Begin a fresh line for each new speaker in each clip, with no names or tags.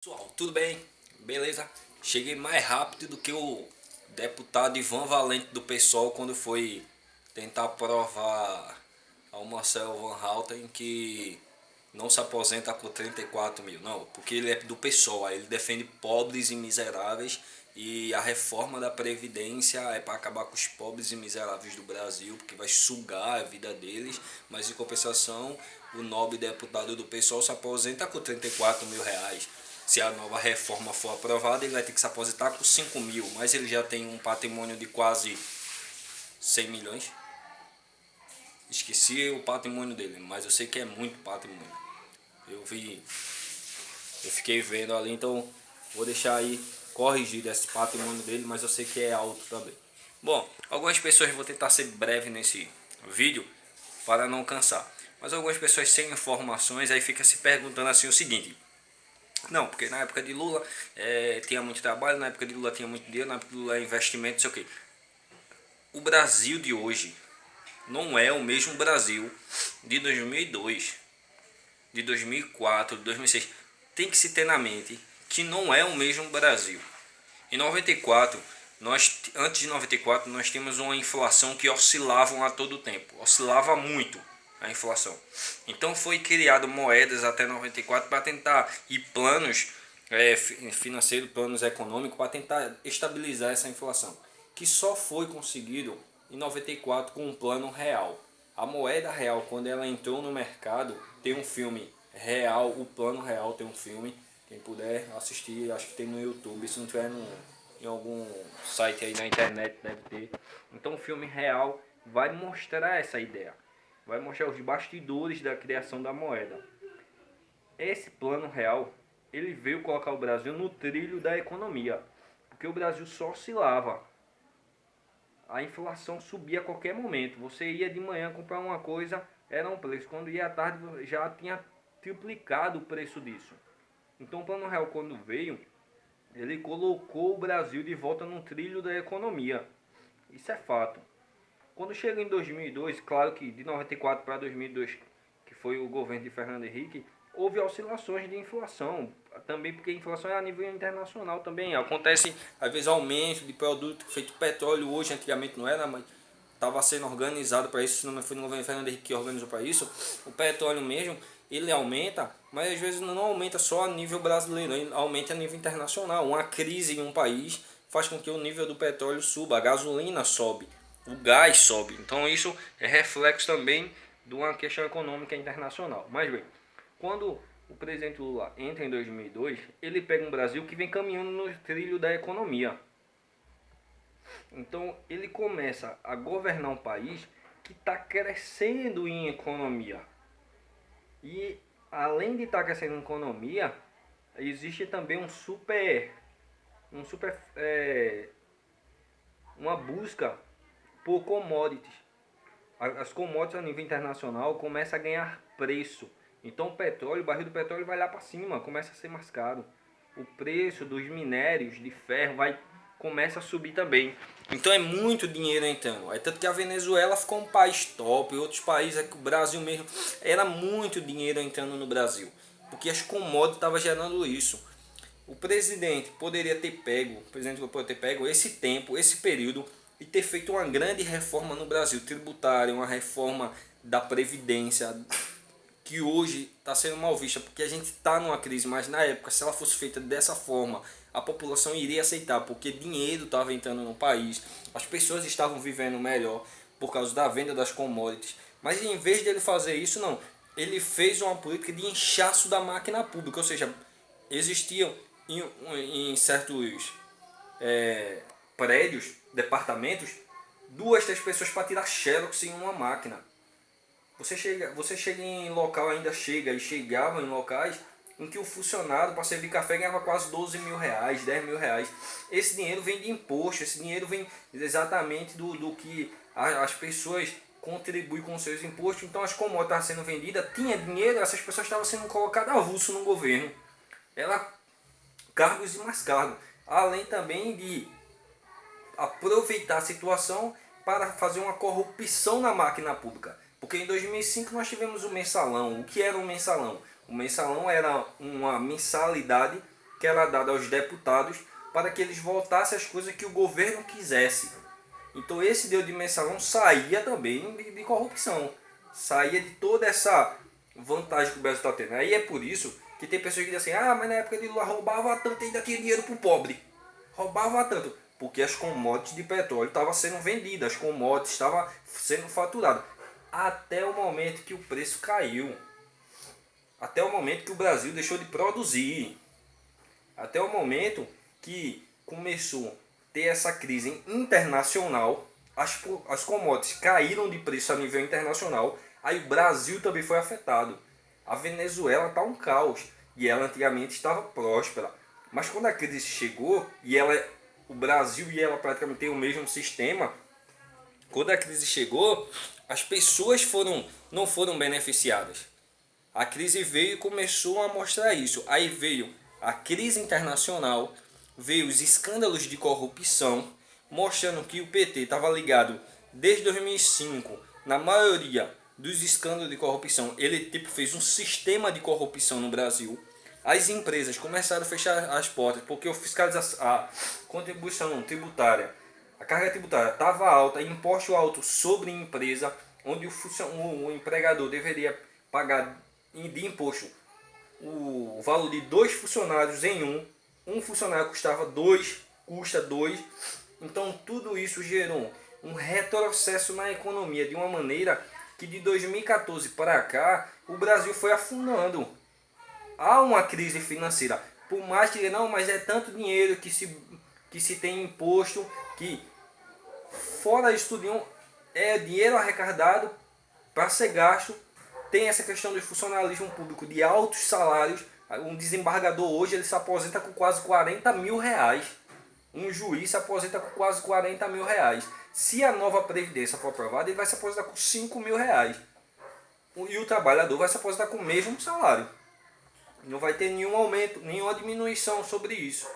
Pessoal, tudo bem? Beleza? Cheguei mais rápido do que o deputado Ivan Valente do PSOL quando foi tentar aprovar ao Marcelo Van Houten que não se aposenta com 34 mil. Não, porque ele é do PSOL, aí ele defende pobres e miseráveis e a reforma da Previdência é para acabar com os pobres e miseráveis do Brasil, porque vai sugar a vida deles, mas em compensação o nobre deputado do PSOL se aposenta com 34 mil reais. Se a nova reforma for aprovada, ele vai ter que se aposentar com 5 mil, mas ele já tem um patrimônio de quase 100 milhões. Esqueci o patrimônio dele, mas eu sei que é muito patrimônio. Eu fiquei vendo ali, então vou deixar aí corrigido esse patrimônio dele, mas eu sei que é alto também. Bom, algumas pessoas, vou tentar ser breve nesse vídeo para não cansar, mas algumas pessoas sem informações aí fica se perguntando assim o seguinte: não, porque na época de Lula tinha muito trabalho, na época de Lula tinha muito dinheiro, na época de Lula investimento, não sei o que. O Brasil de hoje não é o mesmo Brasil de 2002, de 2004, de 2006. Tem que se ter na mente que não é o mesmo Brasil. Em 94, antes de 94, nós tínhamos uma inflação que oscilava a todo tempo, oscilava muito a inflação. Então foi criado moedas até 94 para tentar e planos financeiros, planos econômicos para tentar estabilizar essa inflação, que só foi conseguido em 94 com um plano real. A moeda real, quando ela entrou no mercado, tem um filme real, o plano real tem um filme. Quem puder assistir, acho que tem no YouTube, se não tiver em algum site aí na internet deve ter. Então o filme real vai mostrar essa ideia, vai mostrar os bastidores da criação da moeda. Esse plano real, ele veio colocar o Brasil no trilho da economia, porque o Brasil só oscilava. A inflação subia a qualquer momento. Você ia de manhã comprar uma coisa, era um preço. Quando ia à tarde, já tinha triplicado o preço disso. Então o Plano Real, quando veio, ele colocou o Brasil de volta no trilho da economia. Isso é fato. Quando chega em 2002, claro que de 94 para 2002, que foi o governo de Fernando Henrique, houve oscilações de inflação, também porque a inflação é a nível internacional também. Acontece, às vezes, aumento de produto feito petróleo hoje, antigamente não era, mas estava sendo organizado para isso, se não foi no governo Fernando Henrique que organizou para isso. O petróleo mesmo, ele aumenta, mas às vezes não aumenta só a nível brasileiro, ele aumenta a nível internacional. Uma crise em um país faz com que o nível do petróleo suba, a gasolina sobe, o gás sobe. Então isso é reflexo também de uma questão econômica internacional. Mas bem, quando o presidente Lula entra em 2002, ele pega um Brasil que vem caminhando no trilho da economia. Então ele começa a governar um país que está crescendo em economia. E além de estar crescendo em economia, existe também uma busca por commodities. As commodities a nível internacional começam a ganhar preço. Então o petróleo, o barril do petróleo vai lá para cima, começa a ser mais caro. O preço dos minérios de ferro começa a subir também. Então é muito dinheiro entrando. É tanto que a Venezuela ficou um país top, outros países, o Brasil mesmo, era muito dinheiro entrando no Brasil. Porque as commodities estavam gerando isso. O presidente poderia ter pego, o presidente poderia ter pego esse tempo, esse período e ter feito uma grande reforma no Brasil, tributária, uma reforma da Previdência, que hoje está sendo mal vista, porque a gente está numa crise, mas na época, se ela fosse feita dessa forma, a população iria aceitar, porque dinheiro estava entrando no país, as pessoas estavam vivendo melhor por causa da venda das commodities. Mas em vez de ele fazer isso, não, ele fez uma política de inchaço da máquina pública, ou seja, existiam em certos prédios, departamentos, duas, três pessoas para tirar xerox em uma máquina. Você chega em local, ainda chega e chegava em locais em que o funcionário para servir café ganhava quase 12 mil reais, 10 mil reais. Esse dinheiro vem de imposto, esse dinheiro vem exatamente do que as pessoas contribuem com seus impostos. Então as commodities estavam sendo vendidas, tinha dinheiro, essas pessoas estavam sendo colocadas avulso no governo. Ela, cargos e mais cargos. Além também de aproveitar a situação para fazer uma corrupção na máquina pública. Porque em 2005 nós tivemos o mensalão. O que era um mensalão? O mensalão era uma mensalidade que que era dada aos deputados para que eles voltassem às coisas que o governo quisesse. Então esse dinheiro de mensalão saía também de corrupção, saía de toda essa vantagem que o Brasil está tendo. Aí é por isso que tem pessoas que dizem assim, mas na época de Lula roubava tanto e ainda tinha dinheiro para o pobre. Roubava tanto, porque as commodities de petróleo estavam sendo vendidas, as commodities estavam sendo faturadas. Até o momento que o preço caiu. Até o momento que o Brasil deixou de produzir. Até o momento que começou a ter essa crise internacional. As commodities caíram de preço a nível internacional. Aí o Brasil também foi afetado. A Venezuela está um caos. E ela antigamente estava próspera. Mas quando a crise chegou, e o Brasil e ela praticamente têm o mesmo sistema, quando a crise chegou, as pessoas não foram beneficiadas. A crise veio e começou a mostrar isso. Aí veio a crise internacional, veio os escândalos de corrupção, mostrando que o PT estava ligado desde 2005, na maioria dos escândalos de corrupção. Ele fez um sistema de corrupção no Brasil. As empresas começaram a fechar as portas porque a contribuição tributária, a carga tributária estava alta, imposto alto sobre a empresa, onde o empregador deveria pagar de imposto o valor de 2 funcionários em um funcionário custava 2, custa 2. Então tudo isso gerou um retrocesso na economia de uma maneira que de 2014 para cá o Brasil foi afundando. Há uma crise financeira, por mais que não, mas é tanto dinheiro que se tem imposto, que fora isso tudo é dinheiro arrecadado para ser gasto. Tem essa questão do funcionalismo público de altos salários. Um desembargador hoje ele se aposenta com quase 40 mil reais. Um juiz se aposenta com quase 40 mil reais. Se a nova Previdência for aprovada, ele vai se aposentar com 5 mil reais. E o trabalhador vai se aposentar com o mesmo salário. Não vai ter nenhum aumento, nenhuma diminuição sobre isso.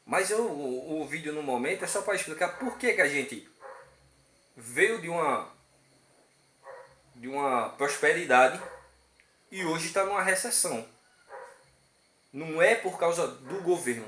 Mas o vídeo no momento é só para explicar por que a gente veio de uma prosperidade e hoje está numa recessão. Não é por causa do governo,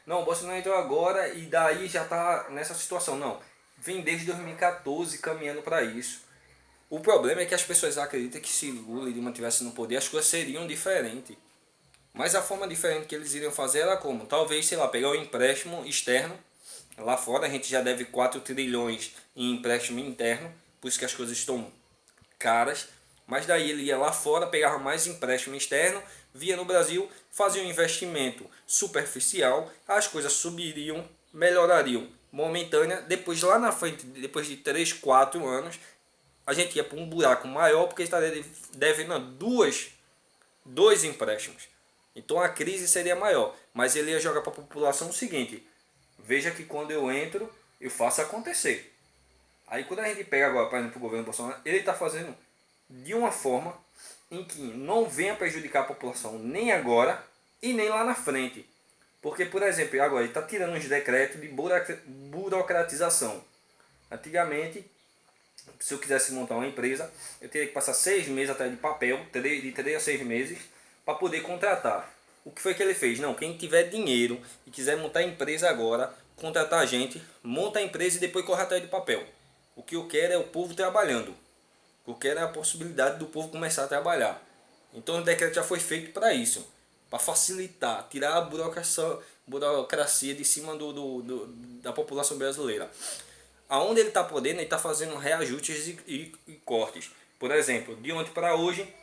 não, o Bolsonaro entrou agora e daí já está nessa situação, não. Vem desde 2014 caminhando para isso. O problema é que as pessoas acreditam que se Lula e Dilma estivessem no poder, as coisas seriam diferentes. Mas a forma diferente que eles iriam fazer era como? Talvez, sei lá, pegar um empréstimo externo. Lá fora a gente já deve 4 trilhões em empréstimo interno, por isso que as coisas estão caras. Mas daí ele ia lá fora, pegava mais empréstimo externo, via no Brasil, fazia um investimento superficial, as coisas subiriam, melhorariam momentânea. Depois lá na frente, depois de 3, 4 anos, a gente ia para um buraco maior, porque estaria devendo dois empréstimos. Então a crise seria maior, mas ele ia jogar para a população o seguinte: veja que quando eu entro, eu faço acontecer. Aí quando a gente pega agora, por exemplo, o governo Bolsonaro, ele está fazendo de uma forma em que não venha prejudicar a população nem agora e nem lá na frente. Porque, por exemplo, agora ele está tirando uns decretos de burocratização. Antigamente, se eu quisesse montar uma empresa, eu teria que passar 6 meses atrás de papel, de 3 a 6 meses, para poder contratar. O que foi que ele fez? Não, quem tiver dinheiro e quiser montar a empresa agora, contratar a gente, monta a empresa e depois corre atrás de papel. O que eu quero é o povo trabalhando. O que eu quero é a possibilidade do povo começar a trabalhar. Então o decreto já foi feito para isso, para facilitar, tirar a burocracia de cima da população brasileira. Aonde ele está podendo, ele está fazendo reajustes e cortes. Por exemplo, de ontem para hoje,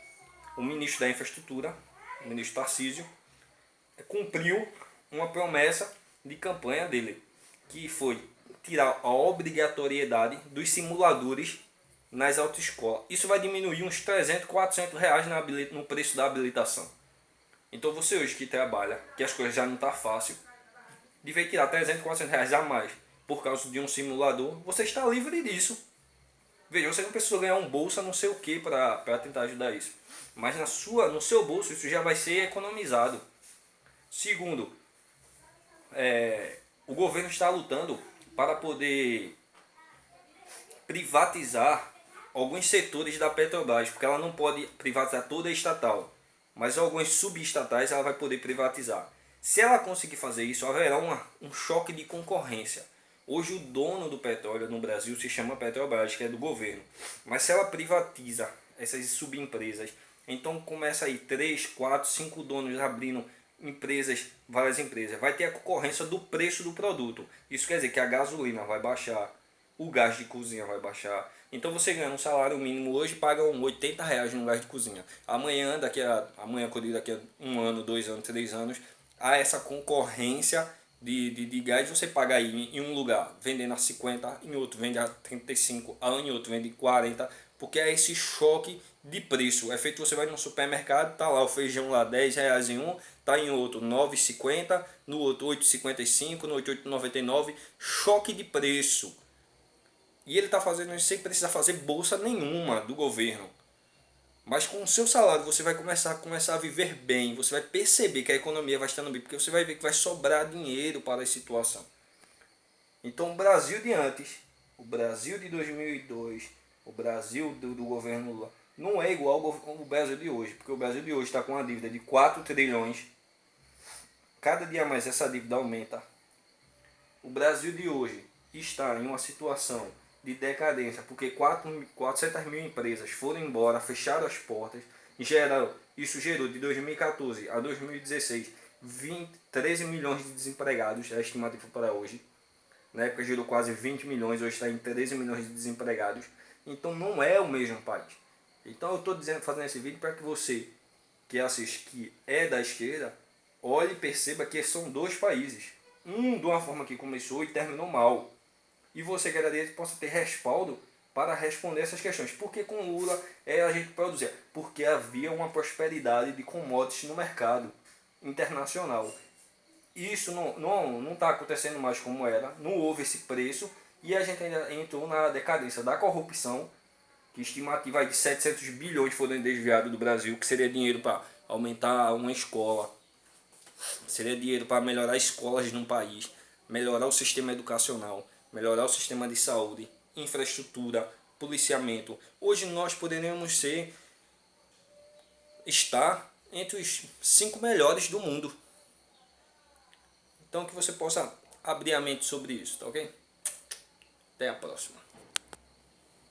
o ministro da Infraestrutura, o ministro Tarcísio, cumpriu uma promessa de campanha dele, que foi tirar a obrigatoriedade dos simuladores nas autoescolas. Isso vai diminuir uns 300, 400 reais no preço da habilitação. Então você hoje que trabalha, que as coisas já não estão fácil, deve tirar 300, 400 reais a mais por causa de um simulador, você está livre disso. Veja, você não precisa ganhar um bolsa não sei o que para tentar ajudar isso. Mas no seu bolso isso já vai ser economizado. Segundo, o governo está lutando para poder privatizar alguns setores da Petrobras, porque ela não pode privatizar toda a estatal, mas alguns subestatais ela vai poder privatizar. Se ela conseguir fazer isso, haverá um choque de concorrência. Hoje o dono do petróleo no Brasil se chama Petrobras, que é do governo. Mas se ela privatiza essas subempresas, então começa aí 3, 4, 5 donos abrindo empresas, várias empresas. Vai ter a concorrência do preço do produto. Isso quer dizer que a gasolina vai baixar, o gás de cozinha vai baixar. Então você ganha um salário mínimo hoje, paga R$ 80 no gás de cozinha. Amanhã, amanhã, daqui a 1 ano, 2 anos, 3 anos, há essa concorrência de gás. Você paga aí em um lugar vendendo a 50, em outro vende a 35, em outro vende 40, porque é esse choque de preço. É feito, você vai no supermercado, tá lá o feijão lá R$ 10 em um, tá em outro 9,50, no outro 8,55, no outro 8,99, choque de preço. E ele está fazendo isso sem precisar fazer bolsa nenhuma do governo. Mas com o seu salário você vai começar a viver bem. Você vai perceber que a economia vai estando bem, porque você vai ver que vai sobrar dinheiro para a situação. Então o Brasil de antes, o Brasil de 2002, o Brasil do governo Lula, não é igual ao Brasil de hoje. Porque o Brasil de hoje está com uma dívida de 4 trilhões. Cada dia mais essa dívida aumenta. O Brasil de hoje está em uma situação de decadência, porque 400 mil empresas foram embora, fecharam as portas, isso gerou de 2014 a 2016 13 milhões de desempregados, é a estimativa para hoje. Na época gerou quase 20 milhões, hoje está em 13 milhões de desempregados. Então não é o mesmo país. Então eu estou fazendo esse vídeo para que você que assiste, que é da esquerda, olhe e perceba que são dois países. Um de uma forma que começou e terminou mal. E você que é da direita possa ter respaldo para responder essas questões. Porque com Lula a gente produzia? Porque havia uma prosperidade de commodities no mercado internacional. Isso não está acontecendo mais como era, não houve esse preço e a gente ainda entrou na decadência da corrupção, que estimativa de 700 bilhões foram desviados do Brasil, que seria dinheiro para aumentar uma escola, seria dinheiro para melhorar escolas num país, melhorar o sistema educacional, melhorar o sistema de saúde, infraestrutura, policiamento. Hoje nós poderíamos estar entre os 5 melhores do mundo. Então que você possa abrir a mente sobre isso, tá ok? Até a próxima.